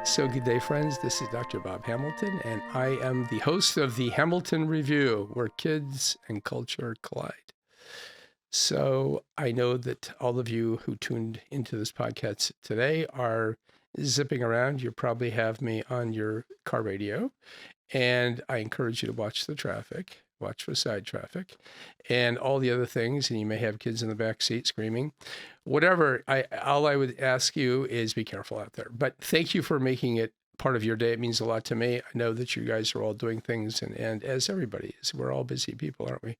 So, good day, friends. This is Dr. Bob Hamilton, and I am the host of the Hamilton Review, where kids and culture collide. So, I know that all of you who tuned into this podcast today are zipping around. You probably have me on your car radio, and I encourage you to watch the traffic, watch for side traffic, and all the other things. And you may have kids in the back seat screaming. Whatever, all I would ask you is be careful out there. But thank you for making it part of your day. It means a lot to me. I know that you guys are all doing things, and as everybody is, we're all busy people, aren't we?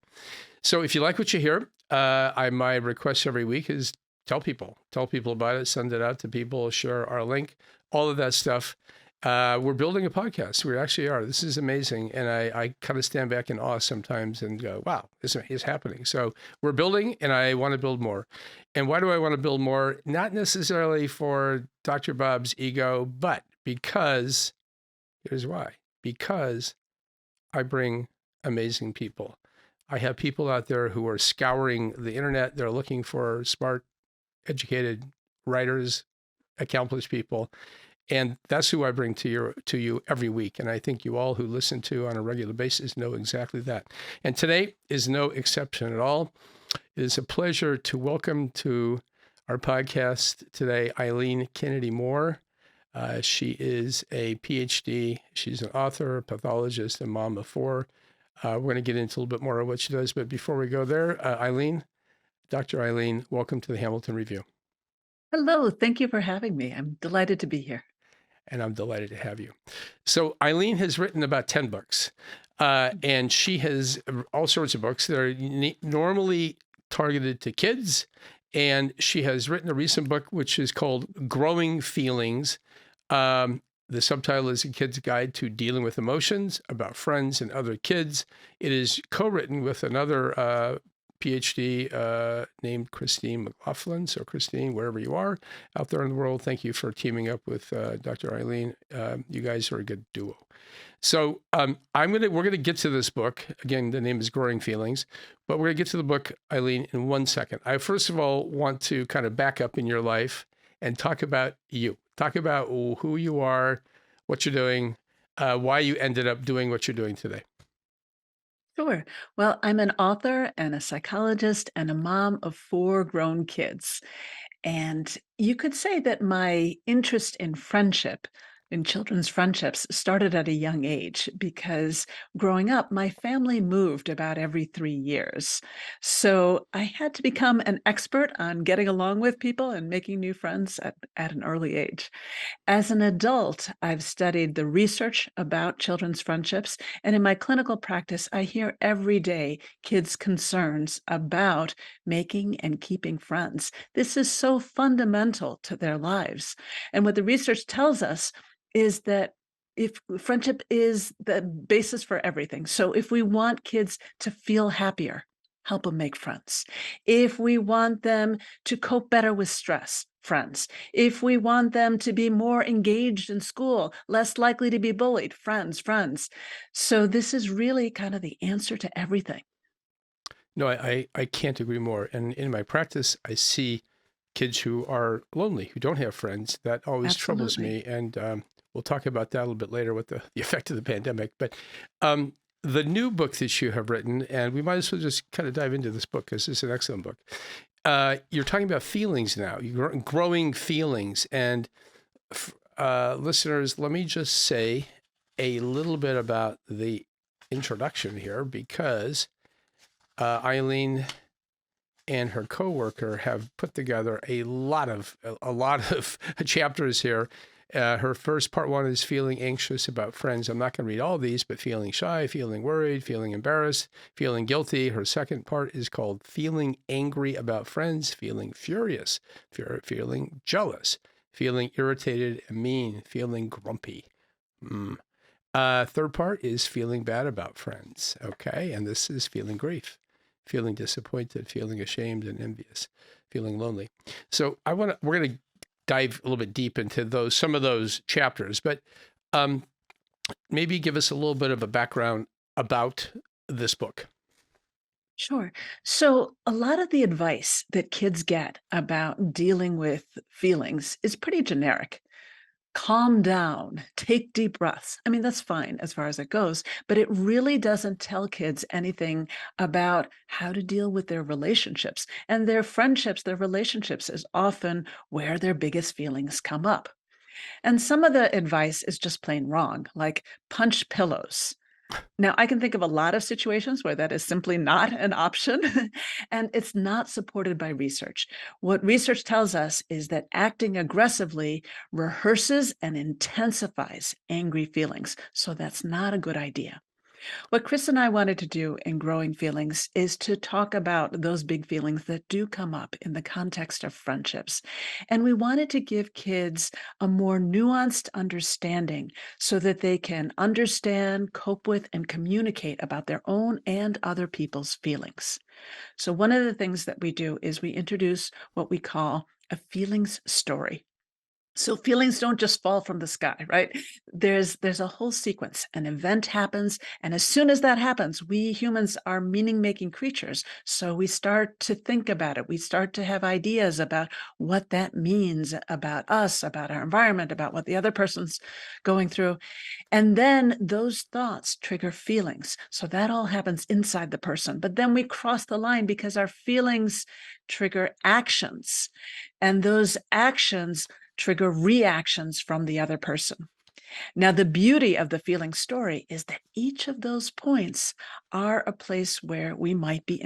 So if you like what you hear, my request every week is tell people about it, send it out to people, share our link, all of that stuff. We're building a podcast. We actually are. This is amazing. And I kind of stand back in awe sometimes and go, wow, this is happening. So we're building, and I want to build more. And why do I want to build more? Not necessarily for Dr. Bob's ego, but because, here's why. Because I bring amazing people. I have people out there who are scouring the internet. They're looking for smart, educated writers, accomplished people. And that's who I bring to you every week. And I think you all who listen to on a regular basis know exactly that. And today is no exception at all. It is a pleasure to welcome to our podcast today Eileen Kennedy-Moore. She is a PhD. She's an author, a pathologist, and mom of four. We're going to get into a little bit more of what she does. But before we go there, Dr. Eileen, welcome to the Hamilton Review. Hello, thank you for having me. I'm delighted to be here. And I'm delighted to have you. So Eileen has written about 10 books, and she has all sorts of books that are normally targeted to kids. And she has written a recent book, which is called Growing Feelings. The subtitle is A Kid's Guide to Dealing with Emotions, about friends and other kids. It is co-written with another PhD named Christine McLaughlin. So Christine, wherever you are out there in the world, thank you for teaming up with Dr. Eileen. You guys are a good duo. So we're going to get to this book. Again, the name is Growing Feelings, but we're going to get to the book, Eileen, in 1 second. I first of all want to kind of back up in your life and talk about you. Talk about who you are, what you're doing, why you ended up doing what you're doing today. Sure. Well, I'm an author and a psychologist and a mom of four grown kids. And you could say that my interest in friendship, in children's friendships, started at a young age because growing up, my family moved about every 3 years. So I had to become an expert on getting along with people and making new friends at an early age. As an adult, I've studied the research about children's friendships, and in my clinical practice, I hear every day kids' concerns about making and keeping friends. This is so fundamental to their lives. And what the research tells us is that if friendship is the basis for everything. So if we want kids to feel happier, help them make friends. If we want them to cope better with stress, friends. If we want them to be more engaged in school, less likely to be bullied, friends. So this is really kind of the answer to everything. No, I can't agree more. And in my practice, I see kids who are lonely, who don't have friends. That always troubles Absolutely. me. And we'll talk about that a little bit later with the effect of the pandemic. But the new book that you have written, and we might as well just kind of dive into this book because it's an excellent book. You're talking about feelings now, you're growing feelings. And listeners, let me just say a little bit about the introduction here because Eileen and her coworker have put together a lot of chapters here. Her first part one is feeling anxious about friends. I'm not going to read all these, but feeling shy, feeling worried, feeling embarrassed, feeling guilty. Her second part is called feeling angry about friends, feeling furious, feeling jealous, feeling irritated and mean, feeling grumpy. Third part is feeling bad about friends. Okay. And this is feeling grief, feeling disappointed, feeling ashamed and envious, feeling lonely. So we're going to dive a little bit deep into some of those chapters, but maybe give us a little bit of a background about this book. Sure. So, a lot of the advice that kids get about dealing with feelings is pretty generic. calm down, take deep breaths. I mean, that's fine as far as it goes, but it really doesn't tell kids anything about how to deal with their relationships. And their friendships, their relationships is often where their biggest feelings come up. And some of the advice is just plain wrong, like punch pillows. Now, I can think of a lot of situations where that is simply not an option, and it's not supported by research. What research tells us is that acting aggressively rehearses and intensifies angry feelings. So that's not a good idea. What Chris and I wanted to do in Growing Feelings is to talk about those big feelings that do come up in the context of friendships. And we wanted to give kids a more nuanced understanding so that they can understand, cope with, and communicate about their own and other people's feelings. So, one of the things that we do is we introduce what we call a feelings story. So feelings don't just fall from the sky, right? There's a whole sequence. An event happens, and as soon as that happens, we humans are meaning-making creatures. So we start to think about it. We start to have ideas about what that means about us, about our environment, about what the other person's going through. And then those thoughts trigger feelings. So that all happens inside the person. But then we cross the line because our feelings trigger actions. And those actions trigger reactions from the other person. Now, the beauty of the feeling story is that each of those points are a place where we might be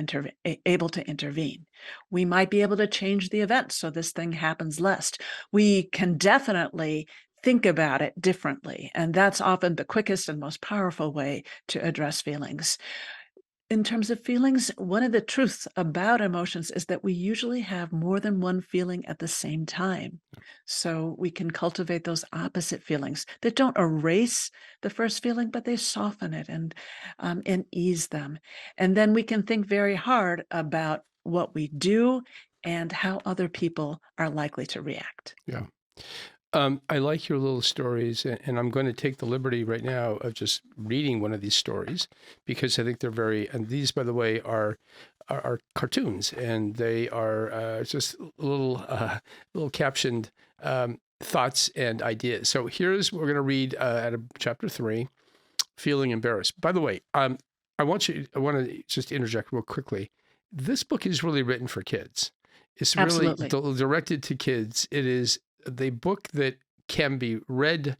able to intervene. We might be able to change the event so this thing happens less. We can definitely think about it differently, and that's often the quickest and most powerful way to address feelings. In terms of feelings, one of the truths about emotions is that we usually have more than one feeling at the same time. So we can cultivate those opposite feelings that don't erase the first feeling, but they soften it and ease them. And then we can think very hard about what we do and how other people are likely to react. Yeah. I like your little stories, and I'm going to take the liberty right now of just reading one of these stories because I think they're and these, by the way, are cartoons, and they are just little captioned thoughts and ideas. So here's what we're going to read out of chapter 3, Feeling Embarrassed. By the way, I want to just interject real quickly. This book is really written for kids. It's really directed to kids. It is the book that can be read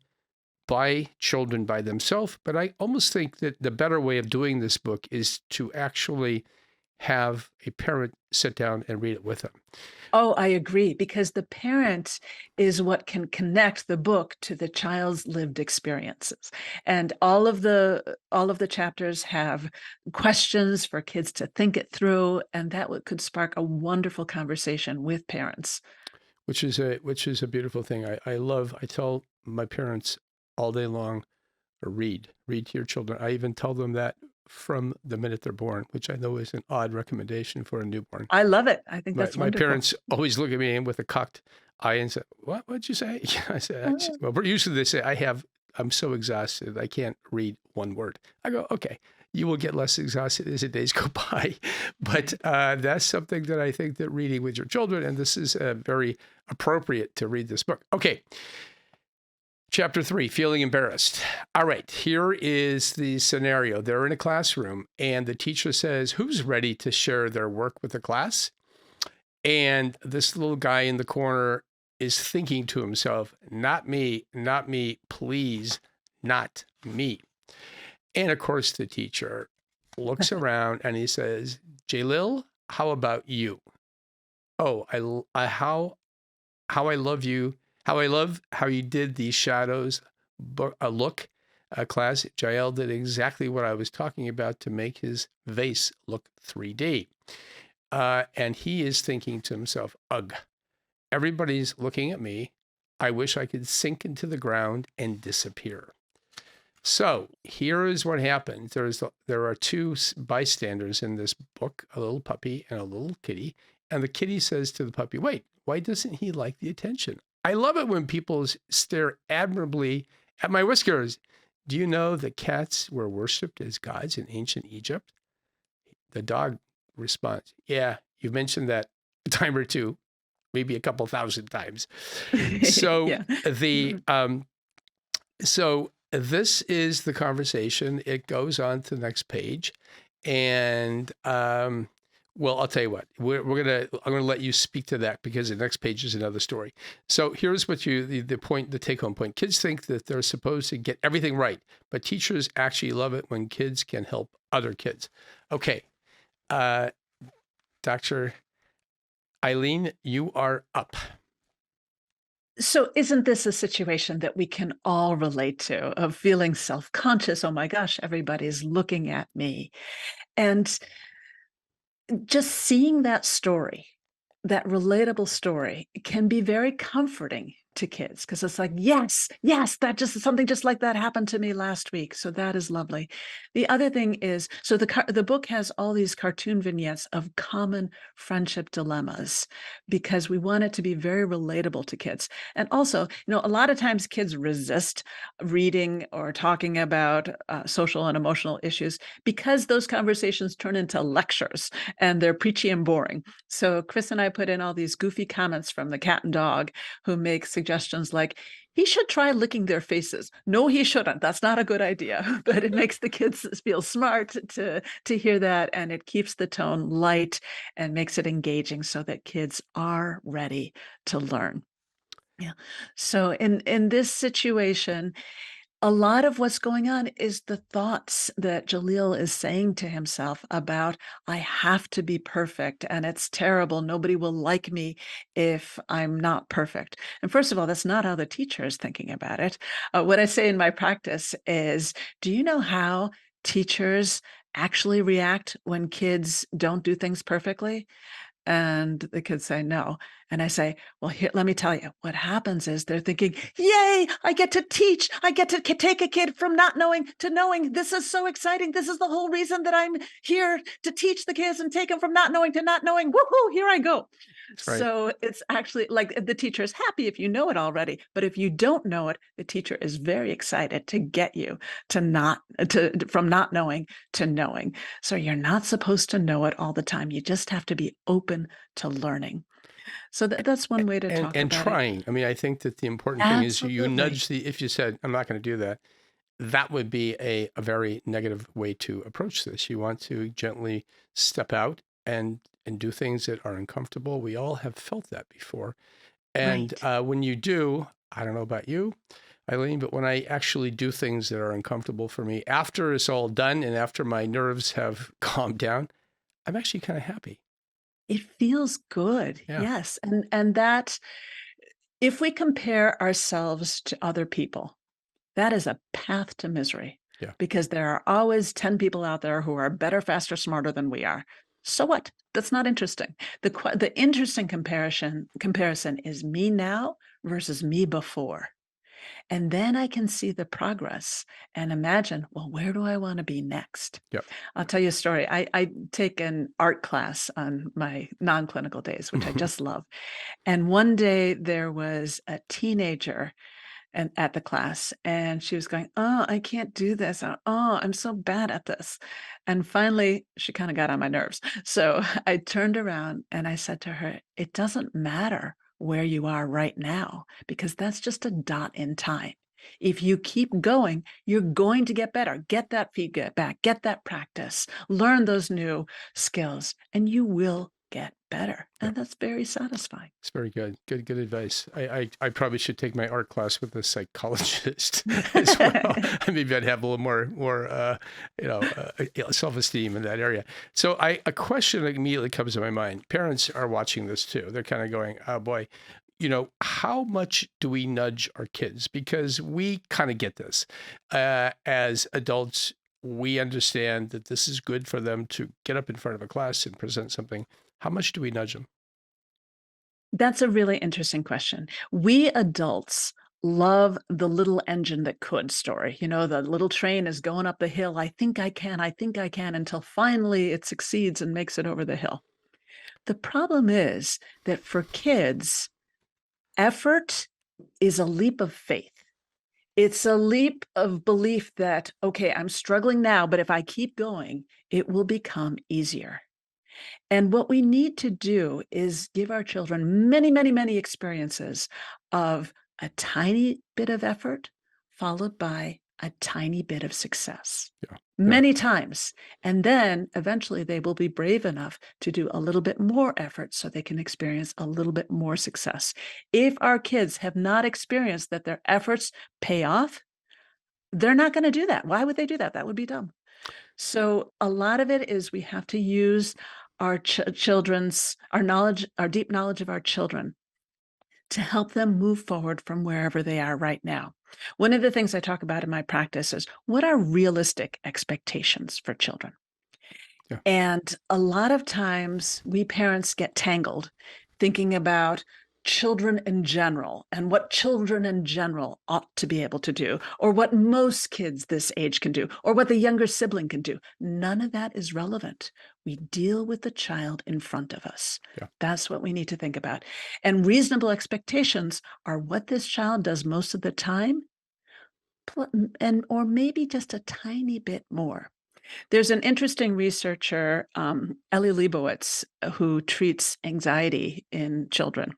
by children by themselves, but I almost think that the better way of doing this book is to actually have a parent sit down and read it with them. Oh, I agree, because the parent is what can connect the book to the child's lived experiences. And all of the chapters have questions for kids to think it through, and that could spark a wonderful conversation with parents. Which is a beautiful thing. I tell my parents all day long, read to your children. I even tell them that from the minute they're born, which I know is an odd recommendation for a newborn. I love it. I think that's my wonderful. parents always look at me with a cocked eye and say, what'd you say? I said, well, usually they say, I'm so exhausted, I can't read one word. I go, okay, you will get less exhausted as the days go by. But that's something that I think that reading with your children, and this is very appropriate to read this book. Okay. Chapter 3, Feeling Embarrassed. All right, here is the scenario. They're in a classroom, and the teacher says, who's ready to share their work with the class? And this little guy in the corner is thinking to himself, not me, please, not me. And of course, the teacher looks around and he says, Jalil, how about you? Oh, how I love you. How I love how you did these shadows look. Class, Jael did exactly what I was talking about to make his vase look 3D. And he is thinking to himself, ugh, everybody's looking at me. I wish I could sink into the ground and disappear. So here is what happens. There are two bystanders in this book, a little puppy and a little kitty. And the kitty says to the puppy, wait, why doesn't he like the attention? I love it when people stare admirably at my whiskers. Do you know that cats were worshipped as gods in ancient Egypt? The dog responds, yeah, you've mentioned that a time or two, maybe a couple thousand times. So Yeah. so this is the conversation. It goes on to the next page, and well, I'll tell you what. I'm gonna let you speak to that because the next page is another story. So here's what the take home point. Kids think that they're supposed to get everything right, but teachers actually love it when kids can help other kids. Okay, Dr. Eileen, you are up. So isn't this a situation that we can all relate to, of feeling self-conscious? Oh my gosh, everybody's looking at me. And just seeing that story, that relatable story, can be very comforting to kids because it's like, yes, that just something just like that happened to me last week. So that is lovely. The other thing is, so the book has all these cartoon vignettes of common friendship dilemmas because we want it to be very relatable to kids. And also, a lot of times kids resist reading or talking about social and emotional issues because those conversations turn into lectures and they're preachy and boring. So Chris and I put in all these goofy comments from the cat and dog who make suggestions like, he should try licking their faces. No, he shouldn't. That's not a good idea. But it makes the kids feel smart to hear that, and it keeps the tone light and makes it engaging so that kids are ready to learn. Yeah. So in this situation, a lot of what's going on is the thoughts that Jaleel is saying to himself about, I have to be perfect and it's terrible. Nobody will like me if I'm not perfect. And first of all, that's not how the teacher is thinking about it. What I say in my practice is, do you know how teachers actually react when kids don't do things perfectly? And the kids say no. And I say, well, here, let me tell you, what happens is they're thinking, yay, I get to teach. I get to take a kid from not knowing to knowing. This is so exciting. This is the whole reason that I'm here, to teach the kids and take them from not knowing to not knowing. Woohoo, here I go. That's right. So it's actually like the teacher is happy if you know it already. But if you don't know it, the teacher is very excited to get you from not knowing to knowing. So you're not supposed to know it all the time. You just have to be open to learning. So that's one way to talk And about trying. it. I mean, I think that the important thing is you Absolutely. nudge if you said, I'm not going to do that, that would be a very negative way to approach this. You want to gently step out and do things that are uncomfortable. We all have felt that before. And Right. when you do, I don't know about you, Eileen, but when I actually do things that are uncomfortable for me, after it's all done and after my nerves have calmed down, I'm actually kind of happy. It feels good. Yeah. Yes. And that, if we compare ourselves to other people, that is a path to misery Yeah. because there are always 10 people out there who are better, faster, smarter than we are. So what? That's not interesting. The interesting comparison is me now versus me before. And then I can see the progress and imagine, well, where do I want to be next? Yeah. I'll tell you a story. I take an art class on my non-clinical days, which I just love. And one day there was a teenager at the class, and she was going, oh, I can't do this. Oh, I'm so bad at this. And finally, she kind of got on my nerves. So I turned around and I said to her, it doesn't matter where you are right now, because that's just a dot in time. If you keep going, you're going to get better. Get that feedback, get that practice, learn those new skills, and you will get better. Yeah. And that's very satisfying. It's very good. Good advice. I probably should take my art class with a psychologist as well. Maybe I'd have a little more self-esteem in that area. So a question that immediately comes to my mind. Parents are watching this too. They're kind of going, oh boy, how much do we nudge our kids? Because we kind of get this. As adults, we understand that this is good for them to get up in front of a class and present something. How much do we nudge them? That's a really interesting question. We adults love the little engine that could story. The little train is going up the hill. I think I can, until finally it succeeds and makes it over the hill. The problem is that for kids, effort is a leap of faith. It's a leap of belief that, okay, I'm struggling now, but if I keep going, it will become easier. And what we need to do is give our children many, many, many experiences of a tiny bit of effort followed by a tiny bit of success. Yeah. Yeah. Many times. And then eventually they will be brave enough to do a little bit more effort so they can experience a little bit more success. If our kids have not experienced that their efforts pay off, they're not going to do that. Why would they do that? That would be dumb. So a lot of it is we have to use our children's, our knowledge, our deep knowledge of our children to help them move forward from wherever they are right now. One of the things I talk about in my practice is what are realistic expectations for children? Yeah. And a lot of times we parents get tangled thinking about children in general and what children in general ought to be able to do, or what most kids this age can do, or what the younger sibling can do. None of that is relevant. We deal with the child in front of us. Yeah. That's what we need to think about. And reasonable expectations are what this child does most of the time, and or maybe just a tiny bit more. There's an interesting researcher, Ellie Leibowitz, who treats anxiety in children,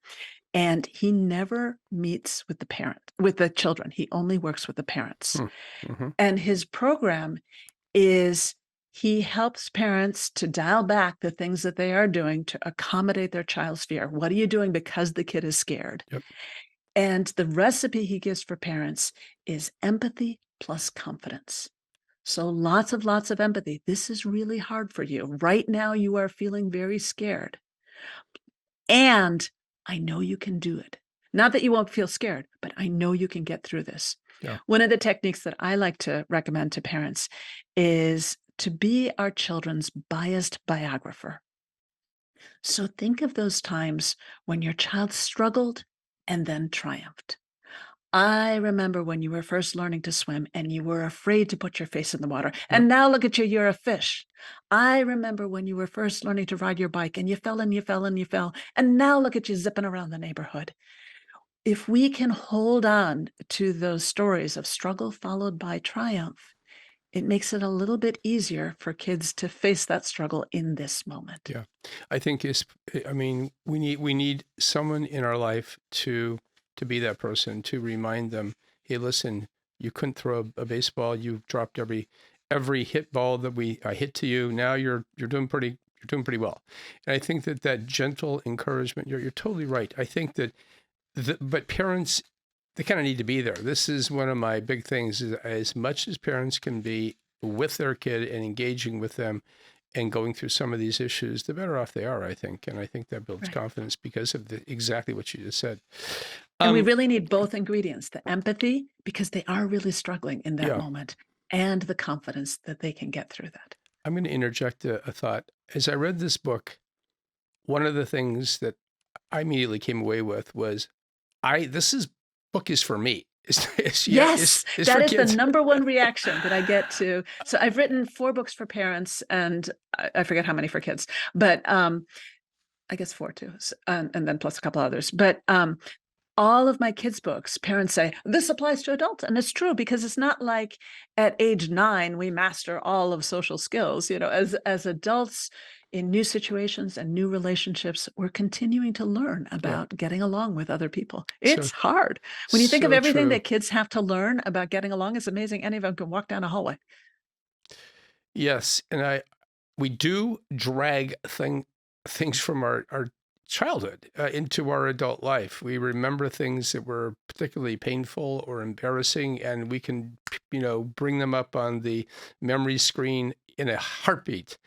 and he never meets with the children. He only works with the parents. Mm-hmm. And his program is he helps parents to dial back the things that they are doing to accommodate their child's fear. What are you doing because the kid is scared? Yep. And the recipe he gives for parents is empathy plus confidence. So lots of empathy. This is really hard for you. Right now, you are feeling very scared. And I know you can do it. Not that you won't feel scared, but I know you can get through this. Yeah. One of the techniques that I like to recommend to parents is to be our children's biased biographer. So think of those times when your child struggled and then triumphed. I remember when you were first learning to swim and you were afraid to put your face in the water. And now look at you, you're a fish. I remember when you were first learning to ride your bike and you fell and you fell and you fell. And now look at you zipping around the neighborhood. If we can hold on to those stories of struggle followed by triumph, it makes it a little bit easier for kids to face that struggle in this moment. Yeah. I think we need someone in our life to be that person, to remind them, hey, listen, you couldn't throw a baseball. You dropped every hit ball that I hit to you. Now you're doing pretty well. And I think that gentle encouragement, you're totally right. I think that, but parents, they kind of need to be there. This is one of my big things, is as much as parents can be with their kid and engaging with them and going through some of these issues, the better off they are, I think. And I think that builds confidence because of exactly what you just said. And we really need both ingredients, the empathy, because they are really struggling in that moment, and the confidence that they can get through that. I'm going to interject a thought. As I read this book, one of the things that I immediately came away with was, this book is for me. Yes, that is the number one reaction that I get to. So I've written 4 books for parents, and I forget how many for kids, but I guess 4 too, and then plus a couple others. But all of my kids' books, parents say, this applies to adults. And it's true, because it's not like at age 9, we master all of social skills. As adults in new situations and new relationships, we're continuing to learn about getting along with other people. It's hard. When you think of everything that kids have to learn about getting along, it's amazing any of them can walk down a hallway. Yes. And we do drag things from our childhood into our adult life. We remember things that were particularly painful or embarrassing, and we can, bring them up on the memory screen in a heartbeat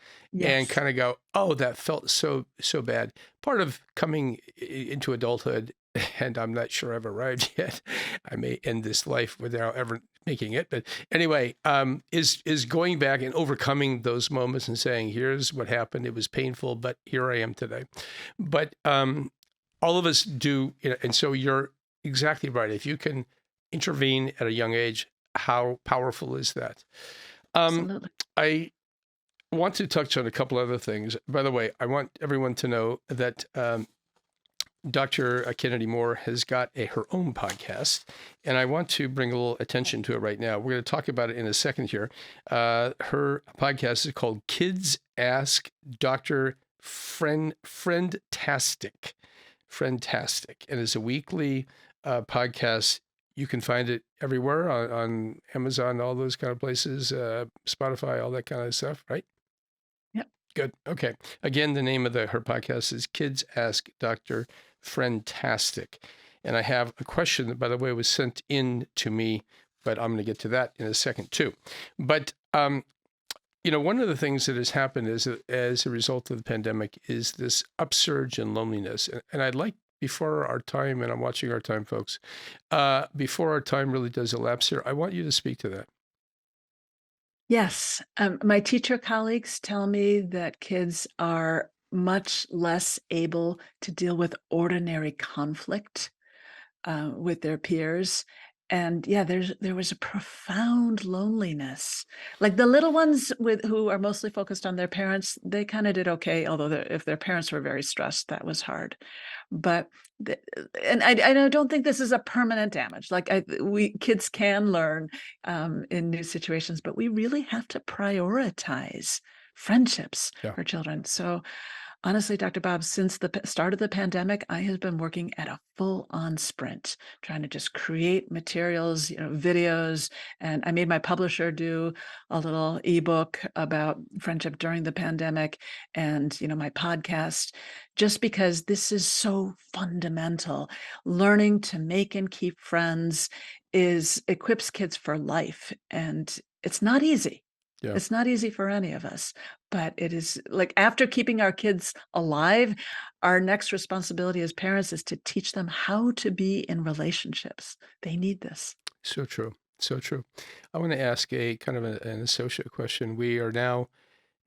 and kind of go, oh, that felt so bad. Part of coming into adulthood, and I'm not sure I've arrived yet. I may end this life without ever making it. But anyway, is going back and overcoming those moments and saying, here's what happened. It was painful, but here I am today. But all of us do. And so you're exactly right. If you can intervene at a young age, how powerful is that? Absolutely. I want to touch on a couple other things. By the way, I want everyone to know that Dr. Kennedy-Moore has got her own podcast, and I want to bring a little attention to it right now. We're going to talk about it in a second here. Her podcast is called Kids Ask Dr. Friendtastic. Friendtastic. And it's a weekly podcast. You can find it everywhere on Amazon, all those kind of places, Spotify, all that kind of stuff, right? Yep. Good. Okay. Again, the name of her podcast is Kids Ask Dr. Friendtastic. And I have a question that, by the way, was sent in to me, but I'm going to get to that in a second too. But, one of the things that has happened is as a result of the pandemic is this upsurge in loneliness. And I'd like, before our time, and I'm watching our time, folks, before our time really does elapse here, I want you to speak to that. Yes. My teacher colleagues tell me that kids are much less able to deal with ordinary conflict with their peers. And yeah, there was a profound loneliness. Like the little ones who are mostly focused on their parents, they kind of did okay. Although if their parents were very stressed, that was hard. But and I don't think this is a permanent damage. Like kids can learn in new situations, but we really have to prioritize friendships Yeah. for children. So honestly, Dr. Bob, since the start of the pandemic, I have been working at a full-on sprint, trying to just create materials, videos, and I made my publisher do a little ebook about friendship during the pandemic, and my podcast, just because this is so fundamental. Learning to make and keep friends equips kids for life, and it's not easy. Yeah. It's not easy for any of us, but it is like after keeping our kids alive, our next responsibility as parents is to teach them how to be in relationships. They need this. So true. So true. I want to ask a kind of an associate question. We are now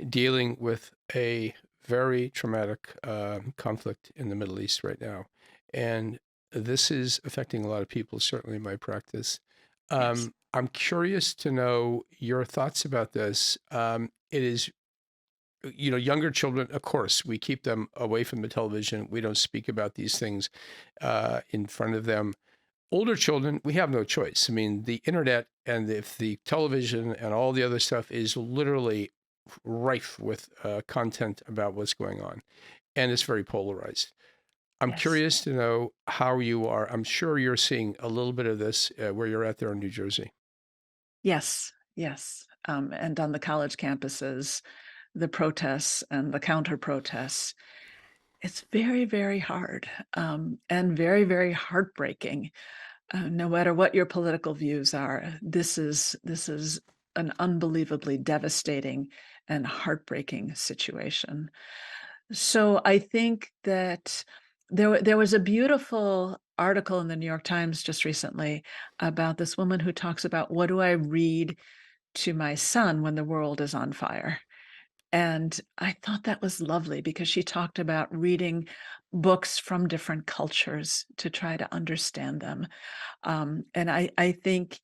dealing with a very traumatic conflict in the Middle East right now. And this is affecting a lot of people, certainly in my practice. Yes. I'm curious to know your thoughts about this. It is, younger children, of course, we keep them away from the television. We don't speak about these things in front of them. Older children, we have no choice. I mean, the internet and if the television and all the other stuff is literally rife with content about what's going on. And it's very polarized. I'm Yes. curious to know how you are. I'm sure you're seeing a little bit of this where you're at there in New Jersey. Yes. Yes. And on the college campuses, the protests and the counter protests, it's very, very hard and very, very heartbreaking. No matter what your political views are, this is an unbelievably devastating and heartbreaking situation. So I think that there was a beautiful article in the New York Times just recently about this woman who talks about what do I read to my son when the world is on fire. And I thought that was lovely because she talked about reading books from different cultures to try to understand them. And I think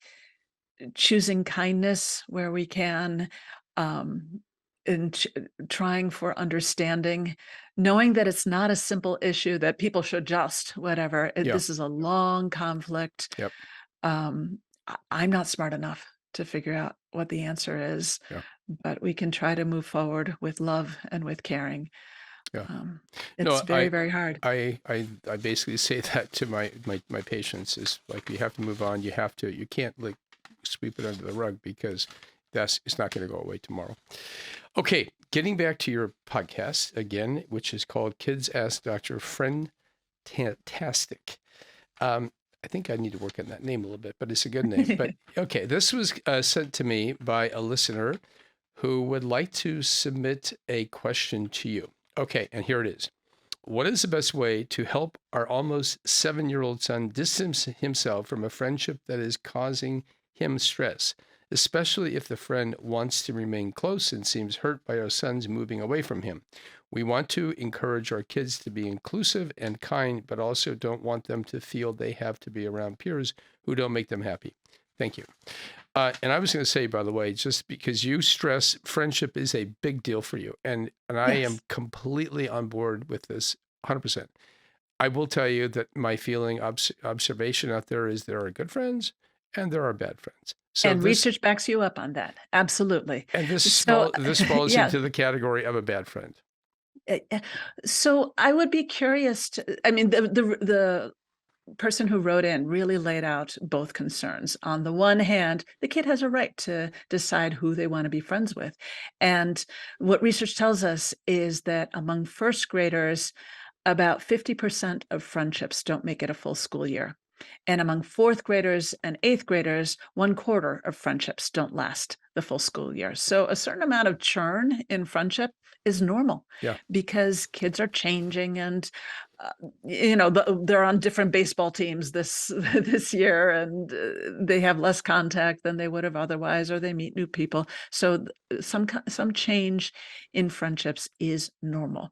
choosing kindness where we can, um, and trying for understanding, knowing that it's not a simple issue that people should just whatever. Yeah. This is a long conflict. Yep. I'm not smart enough to figure out what the answer is, Yeah. but we can try to move forward with love and with caring. Yeah. It's very, very hard. I basically say that to my patients is like, you have to move on. You can't like sweep it under the rug because it's not going to go away tomorrow. Okay. Getting back to your podcast again, which is called Kids Ask Dr. Friendtastic. I think I need to work on that name a little bit, but it's a good name. But okay, this was sent to me by a listener who would like to submit a question to you. Okay, and here it is. What is the best way to help our almost 7-year-old son distance himself from a friendship that is causing him stress, especially if the friend wants to remain close and seems hurt by our son's moving away from him? We want to encourage our kids to be inclusive and kind, but also don't want them to feel they have to be around peers who don't make them happy. Thank you. And I was going to say, by the way, just because you stress friendship is a big deal for you, and I am completely on board with this 100%. I will tell you that my feeling observation out there is there are good friends and there are bad friends. So And research backs you up on that. Absolutely. And this So falls yeah, into the category of a bad friend. So I would be curious I mean, the person who wrote in really laid out both concerns. On the one hand, the kid has a right to decide who they want to be friends with. And what research tells us is that among first graders, about 50% of friendships don't make it a full school year. And among fourth graders and eighth graders, 1/4 of friendships don't last the full school year. So a certain amount of churn in friendship is normal Yeah. because kids are changing and uh, they're on different baseball teams this this year, and they have less contact than they would have otherwise, or they meet new people. So some change in friendships is normal.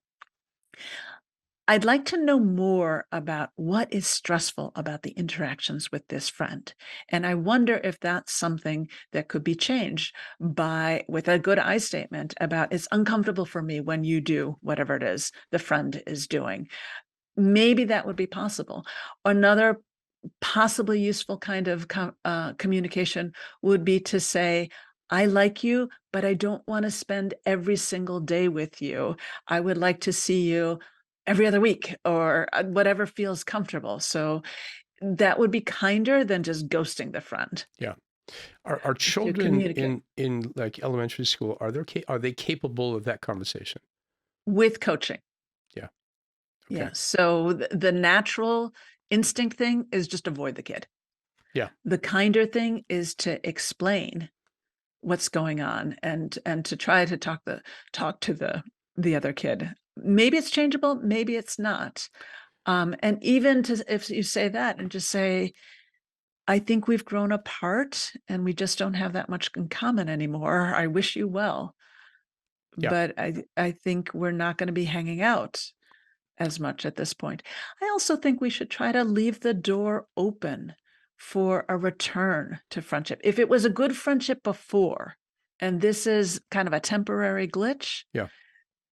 I'd like to know more about what is stressful about the interactions with this friend. And I wonder if that's something that could be changed with a good I statement about it's uncomfortable for me when you do whatever it is the friend is doing. Maybe that would be possible. Another possibly useful kind of communication would be to say, I like you, but I don't want to spend every single day with you. I would like to see you every other week or whatever feels comfortable. So that would be kinder than just ghosting the friend Yeah. Are if you children communicate in like elementary school, are they capable of that conversation? with coaching. Yeah. Yeah. Okay. So the natural instinct thing is just avoid the kid. Yeah. The kinder thing is to explain what's going on and to try to talk to the other kid. Maybe it's changeable, maybe it's not. And even if you say that and just say, I think we've grown apart and we just don't have that much in common anymore. I wish you well, Yeah. but I think we're not going to be hanging out as much at this point. I also think we should try to leave the door open for a return to friendship. If it was a good friendship before, and this is kind of a temporary glitch, Yeah.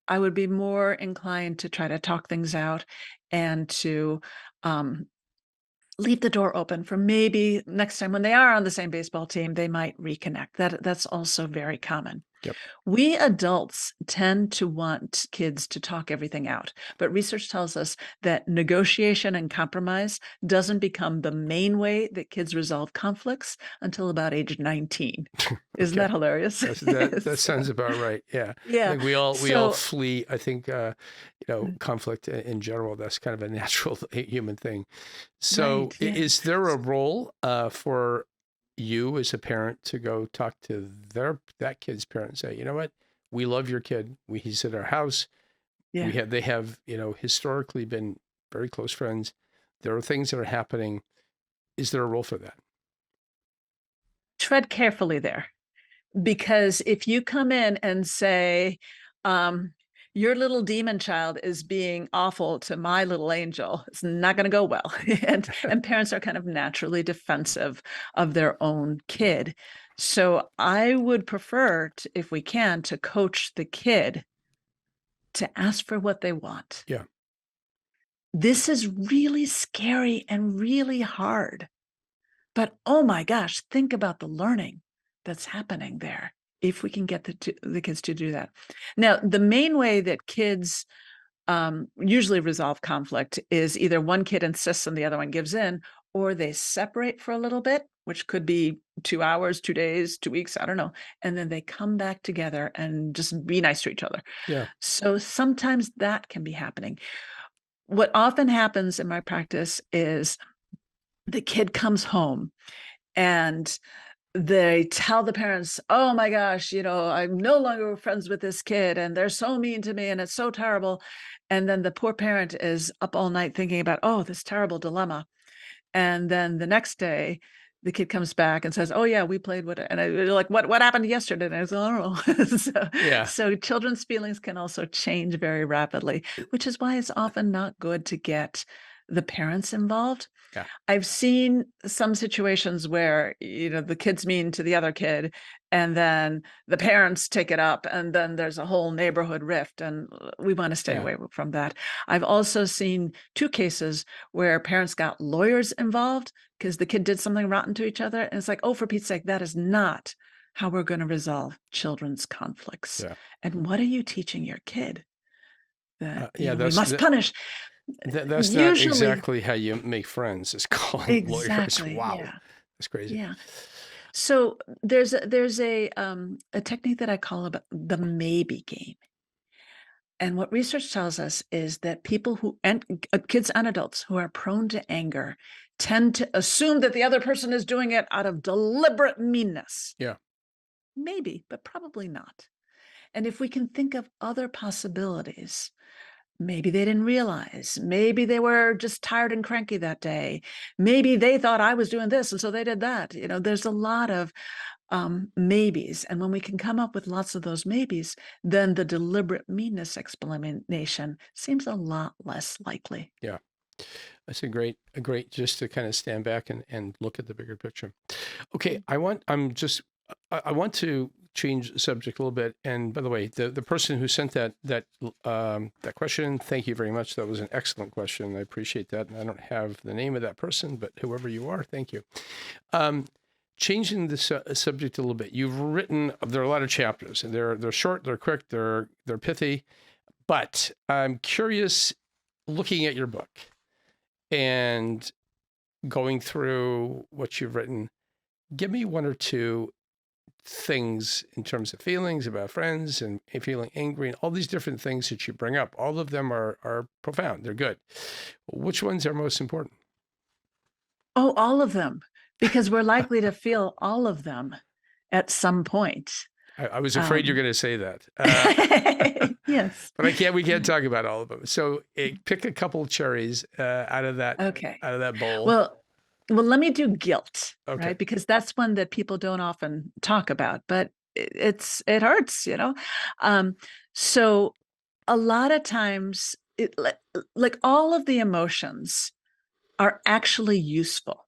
I would be more inclined to try to talk things out and to um, leave the door open for maybe next time when they are on the same baseball team, they might reconnect. That's also very common. Yep. We adults tend to want kids to talk everything out, but research tells us that negotiation and compromise doesn't become the main way that kids resolve conflicts until about age 19. Isn't Okay. that hilarious? That So, sounds about right. Yeah. I yeah. think we all So, flee, I think conflict in general. That's kind of a natural human thing. So right. Yeah. is there a role for you as a parent to go talk to that kid's parent and say, you know what, we love your kid. He's at our house. Yeah. They have, historically been very close friends. There are things that are happening. Is there a role for that? Tread carefully there. Because if you come in and say, your little demon child is being awful to my little angel, it's not going to go well. and parents are kind of naturally defensive of their own kid. So I would prefer, if we can, to coach the kid to ask for what they want. Yeah. This is really scary and really hard. But oh my gosh, think about the learning that's happening there if we can get the kids to do that. Now, the main way that kids usually resolve conflict is either one kid insists and the other one gives in, or they separate for a little bit, which could be 2 hours, 2 days, 2 weeks, I don't know. And then they come back together and just be nice to each other. Yeah. So sometimes that can be happening. What often happens in my practice is the kid comes home and they tell the parents, oh my gosh, I'm no longer friends with this kid and they're so mean to me and it's so terrible. And then the poor parent is up all night thinking about, oh, this terrible dilemma. And then the next day, the kid comes back and says, oh yeah, we played with it. And they're like, what happened yesterday? And I was like, I don't know. so, Yeah. so children's feelings can also change very rapidly, which is why it's often not good to get the parents involved. Yeah. I've seen some situations where, the kid's mean to the other kid, and then the parents take it up, and then there's a whole neighborhood rift, and we want to stay Yeah. away from that. I've also seen 2 cases where parents got lawyers involved because the kid did something rotten to each other, and it's like, oh, for Pete's sake, that is not how we're going to resolve children's conflicts. Yeah. And what are you teaching your kid? that, Yeah, we that's must punish. that's not Usually, exactly how you make friends. Is calling lawyers. exactly. Wow, Yeah. that's crazy. Yeah. So there's a technique that I call about the maybe game. And what research tells us is that people who, and kids and adults who are prone to anger, tend to assume that the other person is doing it out of deliberate meanness. Yeah, Maybe, but probably not. And if we can think of other possibilities, maybe they didn't realize, maybe they were just tired and cranky that day. Maybe they thought I was doing this, and so they did that. There's a lot of maybes. And when we can come up with lots of those maybes, then the deliberate meanness explanation seems a lot less likely. yeah. That's a great just to kind of stand back and look at the bigger picture. Okay, I want to change the subject a little bit. And by the way, the person who sent that question, thank you very much. That was an excellent question. I appreciate that. And I don't have the name of that person, but whoever you are, thank you. Changing the subject a little bit. You've written, there are a lot of chapters, and they're short, they're quick, they're pithy. But I'm curious, looking at your book and going through what you've written, give me one or two things in terms of feelings about friends and feeling angry and all these different things that you bring up. All of them are profound. They're good. Which ones are most important? Oh, all of them, because we're likely to feel all of them at some point. I was afraid you're going to say that. Yes. But we can't talk about all of them. So pick a couple of cherries out of that bowl. Well, let me do guilt, Okay. right? Because that's one that people don't often talk about, but it hurts, So a lot of times, like all of the emotions are actually useful.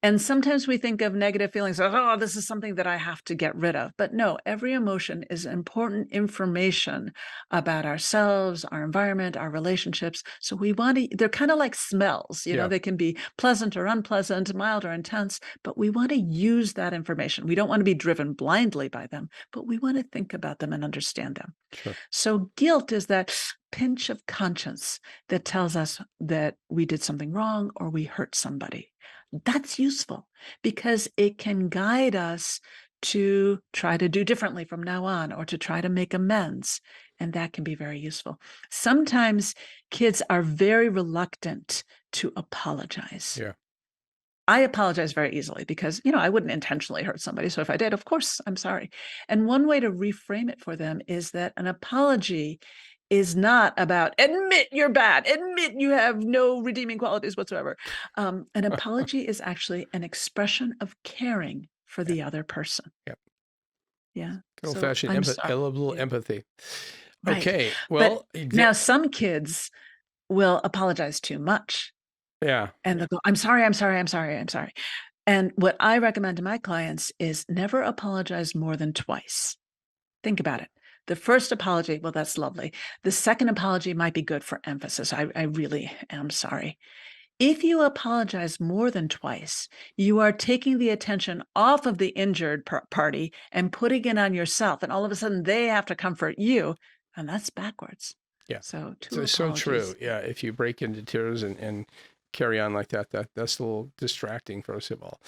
And sometimes we think of negative feelings as, oh, this is something that I have to get rid of. But no, every emotion is important information about ourselves, our environment, our relationships. So they're kind of like smells, they can be pleasant or unpleasant, mild or intense, but we want to use that information. We don't want to be driven blindly by them, but we want to think about them and understand them. Sure. So guilt is that pinch of conscience that tells us that we did something wrong or we hurt somebody. That's useful because it can guide us to try to do differently from now on or to try to make amends. And that can be very useful. Sometimes kids are very reluctant to apologize. Yeah. I apologize very easily because, I wouldn't intentionally hurt somebody. So if I did, of course, I'm sorry. And one way to reframe it for them is that an apology is not about admit you're bad, admit you have no redeeming qualities whatsoever. An apology is actually an expression of caring for the other person. Yep. Yeah. Good old-fashioned empathy. Right. Okay. Well, now some kids will apologize too much. Yeah. And they'll go, I'm sorry, I'm sorry, I'm sorry, I'm sorry. And what I recommend to my clients is never apologize more than twice. Think about it. The first apology, well, that's lovely. The second apology might be good for emphasis. I really am sorry. If you apologize more than twice, you are taking the attention off of the injured party and putting it on yourself. And all of a sudden they have to comfort you. And that's backwards. Yeah. So so true. Yeah. If you break into tears and carry on like that's a little distracting, first of all.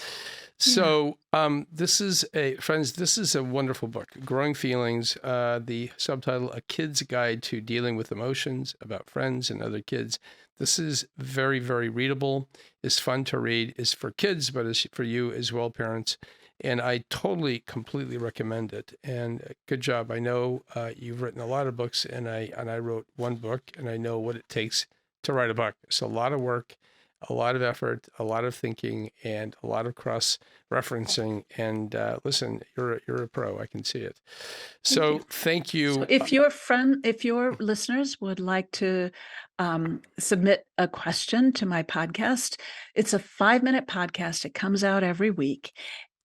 So this is a wonderful book, Growing Feelings, the subtitle, A Kid's Guide to Dealing with Emotions, about friends and other kids. This is very, very readable. It's fun to read. It's for kids, but it's for you as well, parents. And I completely recommend it. And good job. I know you've written a lot of books, and I wrote one book, and I know what it takes to write a book. It's a lot of work, a lot of effort, a lot of thinking, and a lot of cross-referencing. And listen, you're a pro. I can see it. So thank you. So if your listeners would like to submit a question to my podcast, it's a 5-minute podcast. It comes out every week.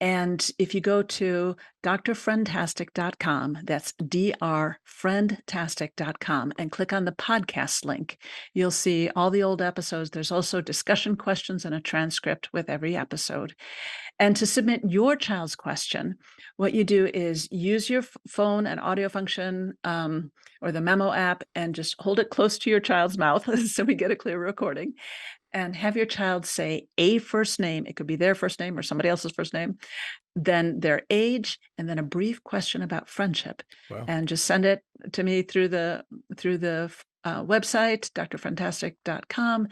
And if you go to drfriendtastic.com, that's drfriendtastic.com, and click on the podcast link, you'll see all the old episodes. There's also discussion questions and a transcript with every episode. And to submit your child's question, what you do is use your phone and audio function or the memo app and just hold it close to your child's mouth so we get a clear recording. And have your child say a first name. It could be their first name or somebody else's first name, then their age, and then a brief question about friendship. Wow. And just send it to me through the website, drfriendtastic.com.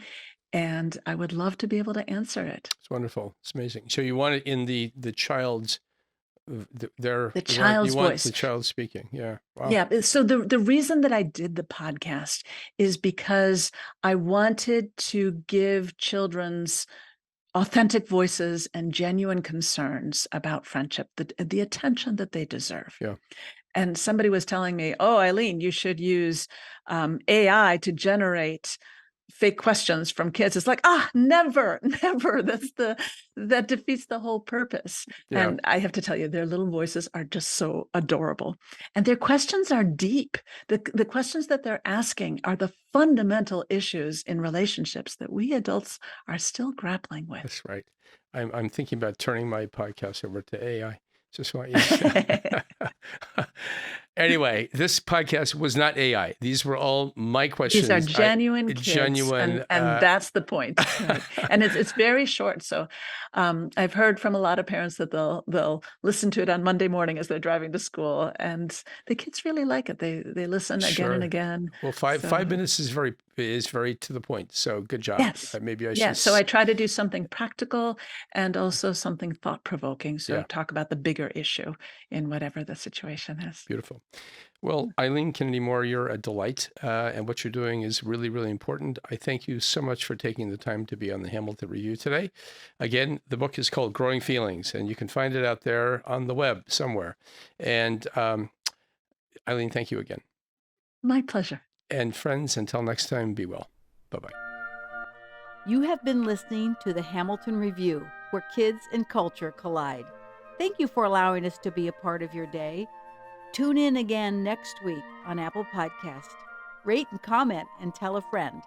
And I would love to be able to answer it. It's wonderful. It's amazing. So you want it in the child's voice. You want the child speaking. Yeah. Wow. Yeah. So the reason that I did the podcast is because I wanted to give children's authentic voices and genuine concerns about friendship, the attention that they deserve. Yeah. And somebody was telling me, "Oh, Eileen, you should use AI to generate fake questions from kids." It's like, never. That defeats the whole purpose. Yeah. And I have to tell you, their little voices are just so adorable. And their questions are deep. The questions that they're asking are the fundamental issues in relationships that we adults are still grappling with. That's right. I'm thinking about turning my podcast over to AI. Just want you to Anyway, this podcast was not AI. These were all my questions. These are genuine kids, genuine, and that's the point. Right? And it's very short. So I've heard from a lot of parents that they'll listen to it on Monday morning as they're driving to school, and the kids really like it. They listen again and again. Well, five minutes is very to the point. So good job. Yes. Maybe I should. Yeah. So I try to do something practical and also something thought-provoking. So talk about the bigger issue in whatever the situation is. Beautiful. Well, Eileen Kennedy-Moore, you're a delight, and what you're doing is really, really important. I thank you so much for taking the time to be on the Hamilton Review today. Again, the book is called Growing Feelings, and you can find it out there on the web somewhere. And Eileen, thank you again. My pleasure. And friends, until next time, be well. Bye-bye. You have been listening to the Hamilton Review, where kids and culture collide. Thank you for allowing us to be a part of your day. Tune in again next week on Apple Podcast. Rate and comment and tell a friend.